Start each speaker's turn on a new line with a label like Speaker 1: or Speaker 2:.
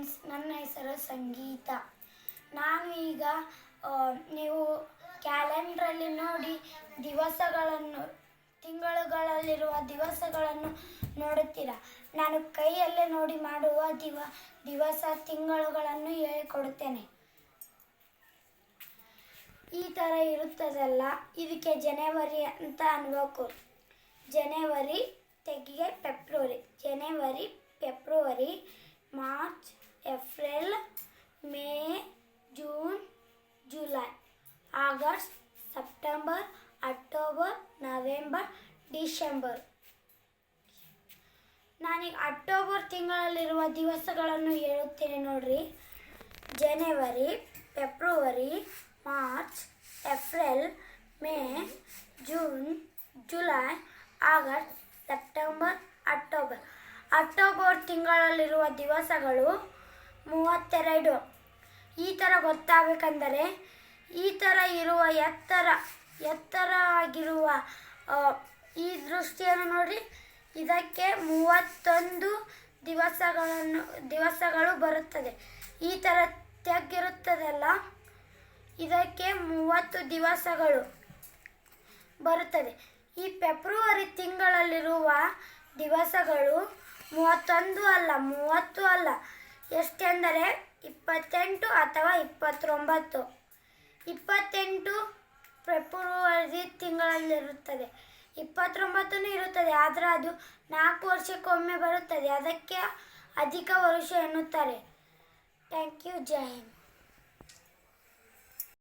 Speaker 1: Friends, ನನ್ನ ಹೆಸರು ಸಂಗೀತ. ನಾನು ಈಗ ನೀವು ಕ್ಯಾಲೆಂಡ್ರಲ್ಲಿ ನೋಡಿ ತಿಂಗಳುಗಳಲ್ಲಿರುವ ದಿವಸಗಳನ್ನು ನೋಡುತ್ತೀರಾ. ನಾನು ಕೈಯಲ್ಲೇ ನೋಡಿ ಮಾಡುವ ದಿವಸ ತಿಂಗಳುಗಳನ್ನು ಹೇಳಿಕೊಡುತ್ತೇನೆ. ಈ ಥರ ಇರುತ್ತದಲ್ಲ, ಇದಕ್ಕೆ ಜನವರಿ ಅಂತ ಅನ್ಬೇಕು. ಜನವರಿ ತೆಗೆಗೆ ಫೆಬ್ರವರಿ, ಮಾರ್ಚ್, ಏಪ್ರಿಲ್, ಮೇ, ಜೂನ್, ಜುಲೈ, ಆಗಸ್ಟ್, ಸೆಪ್ಟೆಂಬರ್, ಅಕ್ಟೋಬರ್, ನವೆಂಬರ್, ಡಿಸೆಂಬರ್. ನಾನೀಗ ಅಕ್ಟೋಬರ್ ತಿಂಗಳಲ್ಲಿರುವ ದಿವಸಗಳನ್ನು ಹೇಳುತ್ತೇನೆ ನೋಡ್ರಿ. ಜನವರಿ, ಫೆಬ್ರವರಿ, ಮಾರ್ಚ್, ಏಪ್ರಿಲ್, ಮೇ, ಜೂನ್, ಜುಲೈ, ಆಗಸ್ಟ್, ಸೆಪ್ಟೆಂಬರ್, ಅಕ್ಟೋಬರ್. ಅಕ್ಟೋಬರ್ ತಿಂಗಳಲ್ಲಿರುವ ದಿವಸಗಳು 32. ಈ ಥರ ಗೊತ್ತಾಗಬೇಕಂದರೆ ಈ ಥರ ಇರುವ ಎತ್ತರವಾಗಿರುವ ಈ ದೃಷ್ಟಿಯನ್ನು ನೋಡಿ. ಇದಕ್ಕೆ 31 ದಿವಸಗಳು ಬರುತ್ತದೆ. ಈ ಥರ ತೆಗ್ಗಿರುತ್ತದಲ್ಲ, ಇದಕ್ಕೆ 30 ದಿವಸಗಳು ಬರುತ್ತದೆ. ಈ ಫೆಬ್ರವರಿ ತಿಂಗಳಲ್ಲಿರುವ ದಿವಸಗಳು 31 ಅಲ್ಲ, 30 ಅಲ್ಲ, ಎಷ್ಟೆಂದರೆ 28 ಅಥವಾ 29. 28 ಫೆಬ್ರವರಿ ತಿಂಗಳಲ್ಲಿರುತ್ತದೆ. 29 ಇರುತ್ತದೆ, ಆದರೆ ಅದು 4 ವರ್ಷಕ್ಕೊಮ್ಮೆ ಬರುತ್ತದೆ. ಅದಕ್ಕೆ ಅಧಿಕ ವರುಷ ಎನ್ನುತ್ತಾರೆ. Thank you. ಜೈ ಹಿಂದ್.